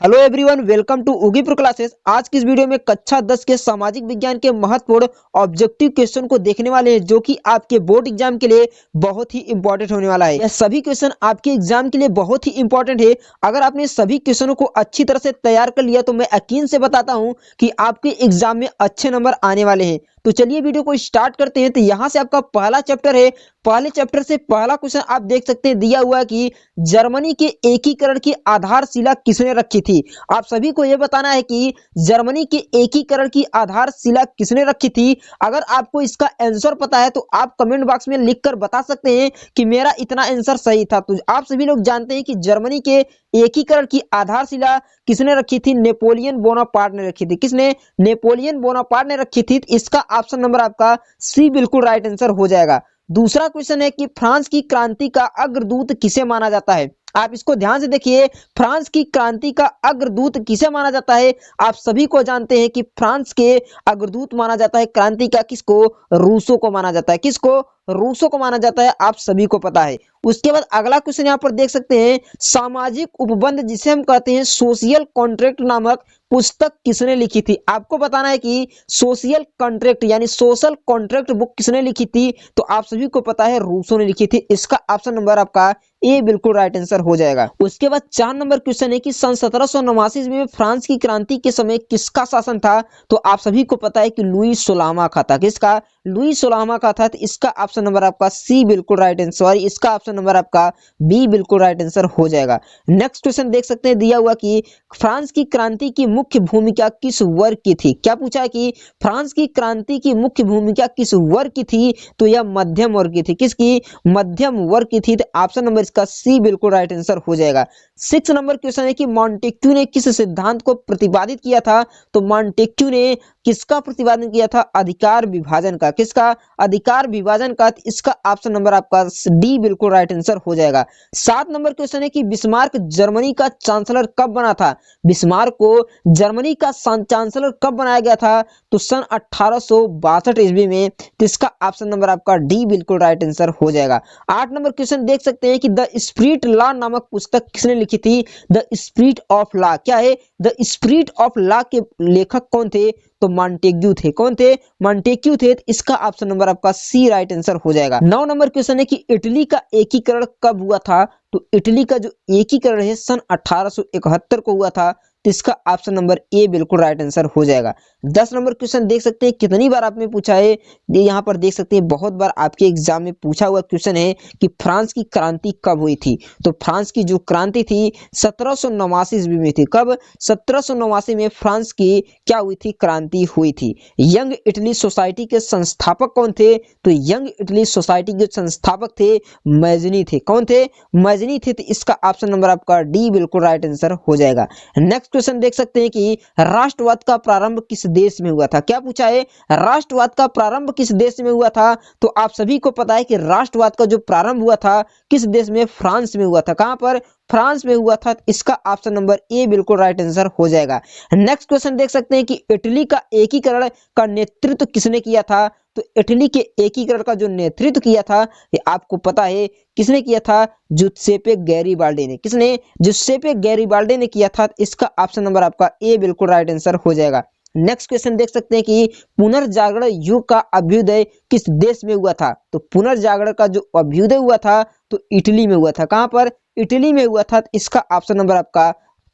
Hello everyone, welcome to उगी pro classes. आज की इस वीडियो में कक्षा 10 के सामाजिक विज्ञान के महत्वपूर्ण ऑब्जेक्टिव क्वेश्चन को देखने वाले हैं, जो कि आपके बोर्ड एग्जाम के लिए बहुत ही इंपॉर्टेंट होने वाला है। यह सभी क्वेश्चन आपके एग्जाम के लिए बहुत ही इंपॉर्टेंट है। अगर आपने सभी क्वेश्चनों को अच्छी तरह से तैयार कर लिया तो मैं यकीन से बताता हूं कि आपके एग्जाम में अच्छे नंबर आने वाले हैं। तो चलिए वीडियो को स्टार्ट करते हैं। तो यहाँ से आपका पहला चैप्टर है। पहले चैप्टर से पहला क्वेश्चन आप देख सकते हैं, दिया हुआ है कि जर्मनी के एकीकरण की आधारशिला किसने रखी थी। आप सभी को यह बताना है कि जर्मनी के एकीकरण की आधारशिला किसने रखी थी। अगर आपको इसका आंसर पता है तो आप कमेंट बॉक्स में लिखकर बता सकते हैं कि मेरा इतना आंसर सही था। तो आप सभी लोग जानते हैं कि जर्मनी के एकीकरण की आधारशिला किसने रखी थी। नेपोलियन बोनापार्ट ने रखी थी। किसने? नेपोलियन बोनापार्ट ने रखी थी। इसका ऑप्शन नंबर आपका सी बिल्कुल राइट आंसर हो जाएगा। दूसरा क्वेश्चन है कि फ्रांस की क्रांति का अग्रदूत किसे माना जाता है। आप इसको ध्यान से देखिए, फ्रांस की क्रांति का अग्रदूत किसे माना जाता है। आप सभी को जानते हैं कि फ्रांस के अग्रदूत माना जाता है क्रांति का किसको? रूसो को माना जाता है। किसको? रूसो को माना जाता है। आप सभी को पता है। उसके बाद अगला क्वेश्चन यहाँ पर देख सकते हैं, सामाजिक उपबंध जिसे हम कहते हैं सोशल कॉन्ट्रैक्ट नामक पुस्तक किसने लिखी थी। आपको बताना है कि सोशल कॉन्ट्रैक्ट यानी सोशल कॉन्ट्रैक्ट बुक किसने लिखी थी। तो आप सभी को पता है रूसो ने लिखी थी। इसका ऑप्शन नंबर आपका ए बिल्कुल राइट आंसर हो जाएगा। उसके बाद 4 नंबर क्वेश्चन है कि सन 1789 में फ्रांस की क्रांति के समय किसका शासन था। तो आप सभी को पता है कि लुई सोलामा का था। किसका? लुई सोलामा का था। तो इसका ऑप्शन नंबर आपका सी बिल्कुल राइट आंसर, सॉरी इसका ऑप्शन नंबर आपका बी बिल्कुल राइट आंसर हो जाएगा। नेक्स्ट क्वेश्चन देख सकते हैं, दिया हुआ कि फ्रांस की क्रांति की मुख्य भूमिका किस वर्ग की थी। क्या पूछा है कि फ्रांस की क्रांति की मुख्य भूमिका किस वर्ग की थी। तो यह मध्यम वर्ग की थी। किसकी? मध्यम वर्ग की थी। तो ऑप्शन नंबर इसका सी बिल्कुल राइट आंसर हो जाएगा। 6 नंबर क्वेश्चन है कि मॉन्टेक्यू ने किस सिद्धांत को प्रतिपादित किया था। तो मॉन्टेक्यू ने किसका प्रतिपादन किया था? अधिकार विभाजन का। किसका? अधिकार विभाजन का। इसका ऑप्शन नंबर आपका डी बिल्कुल राइट आंसर हो जाएगा। 7 नंबर क्वेश्चन है कि बिस्मार्क जर्मनी का चांसलर कब बना था। बिस्मार्क को जर्मनी का चांसलर कब बनाया गया था। तो सन 1862 ईस्वी में। तो इसका ऑप्शन नंबर आपका डी बिल्कुल राइट आंसर हो जाएगा। 8 नंबर क्वेश्चन देख सकते हैं कि द स्पिरिट लॉ नामक पुस्तक किसने लिखी थी। द स्पिरिट ऑफ लॉ क्या है? द स्पिरिट ऑफ लॉ के लेखक कौन थे। तो मॉन्टेग्यू थे। कौन थे? मॉन्टेग्यू थे। तो इसका ऑप्शन नंबर आपका सी राइट आंसर हो जाएगा। 9 नंबर क्वेश्चन है कि इटली का एकीकरण कब हुआ था। तो इटली का जो एकीकरण है सन 1871 को हुआ था। तो इसका ऑप्शन नंबर ए बिल्कुल राइट आंसर हो जाएगा। 10 नंबर क्वेश्चन देख सकते हैं कितनी बार आपने पूछा है। ये यहाँ पर देख सकते हैं बहुत बार आपके एग्जाम में पूछा हुआ क्वेश्चन है कि फ्रांस की क्रांति कब हुई थी। तो फ्रांस की जो क्रांति थी 1789 ईस्वी में थी। कब? 1789 में फ्रांस की क्या हुई थी? क्रांति हुई थी। यंग इटली सोसाइटी के संस्थापक कौन थे। तो यंग इटली सोसाइटी के संस्थापक थे मैजनी थे। कौन थे? मैजनी थे। तो इसका ऑप्शन नंबर आपका डी बिल्कुल राइट आंसर हो जाएगा। नेक्स्ट क्वेश्चन देख सकते हैं कि राष्ट्रवाद का प्रारंभ किस देश में हुआ था। क्या पूछा है? राष्ट्रवाद का प्रारंभ किस देश में हुआ था। तो आप सभी को पता है कि राष्ट्रवाद का जो प्रारंभ हुआ था किस देश में? फ्रांस में हुआ था। कहां पर? फ्रांस में हुआ था। इसका ऑप्शन नंबर ए बिल्कुल राइट आंसर हो जाएगा। नेक्स्ट क्वेश्चन देख सकते हैं कि इटली का एकीकरण का नेतृत्व किसने किया था। तो इटली के एकीकरण का जो नेतृत्व किया था ये आपको पता है किसने किया था? जुसेप्पे गैरिबाल्डी ने। किसने? जुसेप्पे गैरिबाल्डी ने किया था। इसका ऑप्शन नंबर आपका ए बिल्कुल राइट आंसर हो जाएगा। नेक्स्ट क्वेश्चन देख सकते हैं कि पुनर्जागरण युग का अभ्युदय किस देश में हुआ था। तो पुनर्जागरण का जो अभ्युदय हुआ था तो इटली में हुआ था। कहां पर? इटली में हुआ था। इसका ऑप्शन नंबर आपका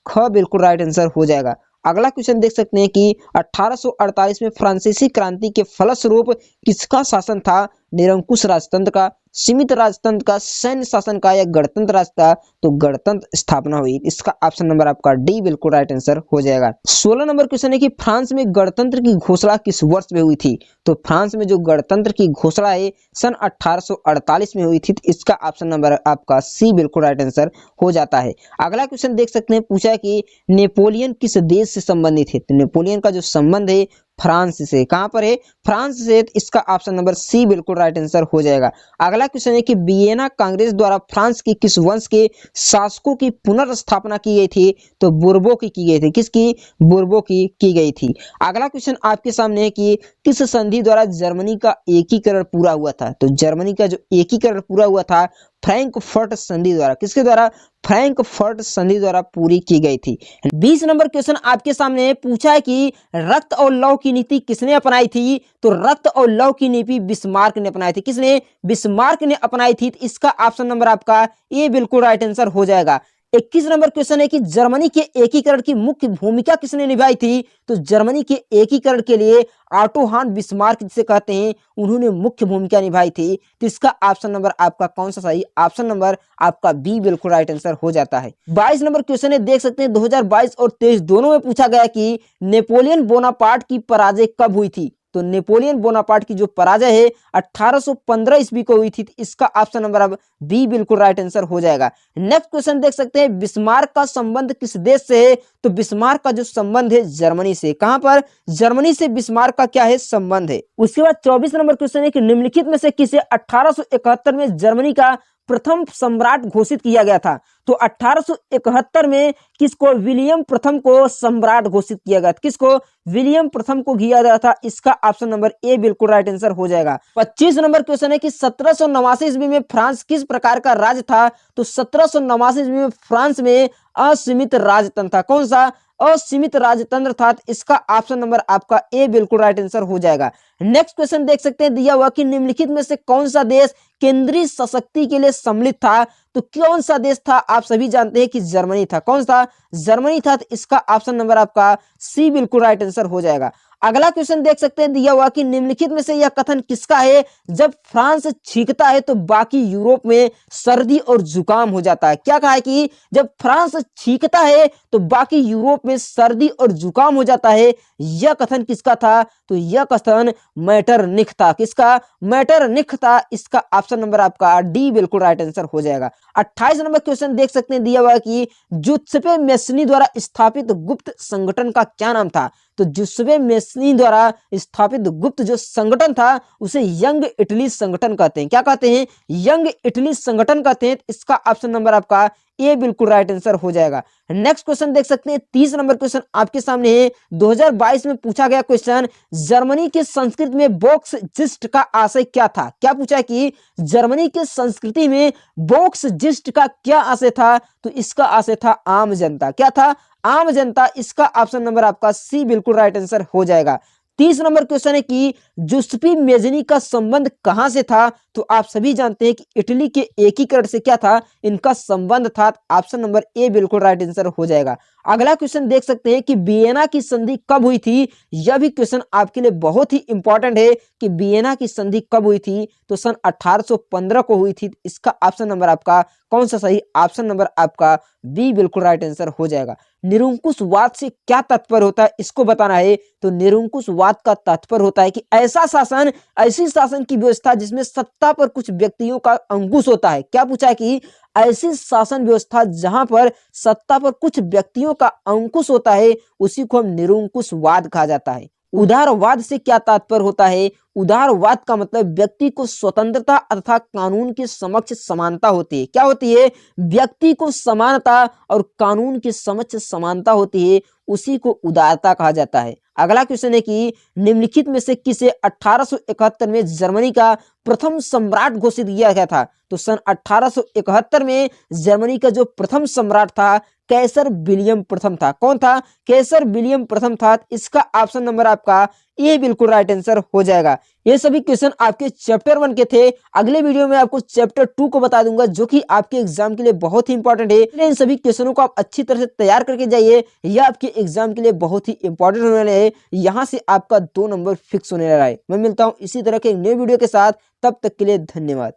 ख बिल्कुल राइट आंसर हो जाएगा। अगला क्वेश्चन देख सकते हैं कि 1848 में फ्रांसीसी क्रांति के फलस्वरूप किसका शासन था। निरंकुश राजतंत्र का, सीमित राजतंत्र का, सैन्य शासन का या गणतंत्र राज का। तो गणतंत्र स्थापना हुई। इसका ऑप्शन नंबर आपका डी बिल्कुल राइट आंसर हो जाएगा। 16 नंबर क्वेश्चन है कि फ्रांस में गणतंत्र की घोषणा किस वर्ष में हुई थी। तो फ्रांस में जो गणतंत्र की घोषणा है सन 1848 में हुई थी। इसका ऑप्शन नंबर आपका सी बिल्कुल राइट आंसर हो जाता है। अगला क्वेश्चन देख सकते हैं, पूछा है कि नेपोलियन किस देश से संबंधित है। तो नेपोलियन का जो संबंध है फ्रांस से। कहां पर है? फ्रांस से। इसका ऑप्शन नंबर सी बिल्कुल राइट आंसर हो जाएगा। अगला क्वेश्चन है कि वियना कांग्रेस द्वारा फ्रांस के किस वंश के शासकों की पुनर्स्थापना की गई थी। तो बुर्बो की गई थी। किसकी? बुर्बो की गई थी। अगला क्वेश्चन आपके सामने है कि किस संधि द्वारा जर्मनी का एकीकरण पूरा हुआ था। तो जर्मनी का जो एकीकरण पूरा हुआ था फ्रैंकफर्ट संधि द्वारा। किसके द्वारा? फ्रैंकफर्ट संधि द्वारा पूरी की गई थी। 20 नंबर क्वेश्चन आपके सामने पूछा है कि रक्त और लौ की नीति किसने अपनाई थी? तो रक्त और लौ की नीति बिस्मार्क ने अपनाई थी। किसने? बिस्मार्क ने अपनाई थी। तो इसका ऑप्शन नंबर आपका ए बिल्कुल राइट आंसर हो जाएगा। 21 नंबर क्वेश्चन है कि जर्मनी के एकीकरण की मुख्य भूमिका किसने निभाई थी? तो जर्मनी के एकीकरण के लिए ऑटो हान बिस्मार्क जिसे कहते हैं, उन्होंने मुख्य भूमिका निभाई थी। तो इसका ऑप्शन नंबर आपका कौन सा सही? ऑप्शन नंबर आपका बी बिल्कुल राइट आंसर हो जाता है। 22 नंबर क्वेश्चन है, देख सकते हैं 2022 और 23 दोनों में पूछा गया कि नेपोलियन बोनापार्ट की पराजय कब हुई थी? तो नेपोलियन बोनापार्ट की जो पराजय है 1815 ईस्वी को हुई थी। तो इसका ऑप्शन नंबर अब बी बिल्कुल राइट आंसर हो जाएगा। नेक्स्ट क्वेश्चन देख सकते हैं, बिस्मार्क का संबंध किस देश से है? तो बिस्मार्क का जो संबंध है जर्मनी से। कहां पर? जर्मनी से बिस्मार्क का क्या है? संबंध है। उसके बाद 24 नंबर क्वेश्चन है कि निम्नलिखित में से किसे 1871 में जर्मनी का प्रथम सम्राट घोषित किया गया था? तो 1871 में किसको? विलियम प्रथम को सम्राट घोषित किया गया था। किसको? विलियम प्रथम को किया गया था। इसका ऑप्शन नंबर ए बिल्कुल राइट आंसर हो जाएगा। 25 नंबर क्वेश्चन है कि 1789 ईस्वी में फ्रांस किस प्रकार का राज्य था? तो 1789 ईस्वी में फ्रांस में असीमित राजतंत्र था। कौन सा? असीमित राजतंत्र था। इसका ऑप्शन नंबर आपका ए बिल्कुल राइट आंसर हो जाएगा। नेक्स्ट क्वेश्चन देख सकते हैं, दिया हुआ कि निम्नलिखित में से कौन सा देश केंद्रीय सशक्ति के लिए सम्मिलित था? तो कौन सा देश था? आप सभी जानते हैं कि जर्मनी था। कौन सा? जर्मनी था। तो इसका ऑप्शन नंबर आपका सी बिल्कुल राइट आंसर हो जाएगा। अगला क्वेश्चन देख सकते हैं, दिया हुआ कि निम्नलिखित में से यह कथन किसका है? जब फ्रांस छींकता है तो बाकी यूरोप में सर्दी और जुकाम हो जाता है। क्या कहा है कि जब फ्रांस छींकता है तो बाकी यूरोप में सर्दी और जुकाम हो जाता है। यह कथन किसका था? तो यह कथन मेटरनिख था। किसका? मेटरनिख था। इसका ऑप्शन नंबर आपका डी बिल्कुल राइट आंसर हो जाएगा। 28 नंबर क्वेश्चन देख सकते हैं, दिया हुआ कि जुत्सेपे मेस्नी द्वारा स्थापित गुप्त संगठन का क्या नाम था? तो जुत्सेपे मेस्नी द्वारा स्थापित गुप्त जो संगठन था उसे यंग इटली संगठन कहते हैं। क्या कहते हैं? यंग इटली संगठन कहते हैं। इसका ऑप्शन नंबर आपका ए बिल्कुल राइट आंसर हो जाएगा। नेक्स्ट क्वेश्चन देख सकते हैं, 30 नंबर क्वेश्चन आपके सामने है। 2022 में पूछा गया क्वेश्चन, जर्मनी के संस्कृति में बोक्सजिस्ट का आशय क्या था? क्या पूछा है कि जर्मनी के संस्कृति में बोक्सजिस्ट का क्या आशय था? तो इसका आशय था आम जनता। क्या था? आम जनता। इसका ऑप्शन नंबर आपका सी बिल्कुल राइट आंसर हो जाएगा। 30 नंबर क्वेश्चन है कि जुस्पी मेजनी का संबंध कहां से था? तो आप सभी जानते हैं कि इटली के एकीकरण से क्या था? इनका संबंध था। ऑप्शन नंबर ए बिल्कुल राइट आंसर हो जाएगा। अगला क्वेश्चन देख सकते हैं कि वियना की संधि कब हुई थी? यह भी क्वेश्चन आपके लिए बहुत ही इंपॉर्टेंट है कि वियना की संधि कब हुई थी? तो सन 1815 को हुई थी। इसका ऑप्शन नंबर आपका कौन सा सही? ऑप्शन नंबर आपका बी बिल्कुल राइट आंसर हो जाएगा। निरंकुशवाद से क्या तात्पर्य होता है, इसको बताना है। तो निरंकुशवाद का तात्पर्य होता है कि ऐसा शासन, ऐसी शासन की व्यवस्था जिसमें सत्ता पर कुछ व्यक्तियों का अंकुश होता है। क्या पूछा है कि ऐसी शासन व्यवस्था जहां पर सत्ता पर कुछ व्यक्तियों का अंकुश होता है, उसी को हम निरंकुशवाद कहा जाता है। उदारवाद से क्या तात्पर्य होता है? उदारवाद का मतलब व्यक्ति को स्वतंत्रता तथा कानून के समक्ष समानता होती है। क्या होती है? व्यक्ति को समानता और कानून के समक्ष समानता होती है, उसी को उदारता कहा जाता है। अगला क्वेश्चन है कि निम्नलिखित में से किसे 1871 में जर्मनी का प्रथम सम्राट घोषित किया गया था? तो सन 1871 में जर्मनी का जो प्रथम सम्राट था कैसर विलियम प्रथम था। कौन था? कैसर विलियम प्रथम था। इसका ऑप्शन नंबर आपका ए बिल्कुल राइट आंसर हो जाएगा। ये सभी क्वेश्चन आपके चैप्टर 1 के थे। अगले वीडियो में आपको चैप्टर 2 को बता दूंगा, जो कि आपके एग्जाम के लिए बहुत ही इंपॉर्टेंट है। इन सभी क्वेश्चनों को आप अच्छी तरह से तैयार करके जाइए, यह आपके एग्जाम के लिए बहुत ही इंपॉर्टेंट होने वाले हैं। यहाँ से आपका 2 नंबर फिक्स होने वाला है। मैं मिलता हूँ इसी तरह के एक नए वीडियो के साथ, तब तक के लिए धन्यवाद।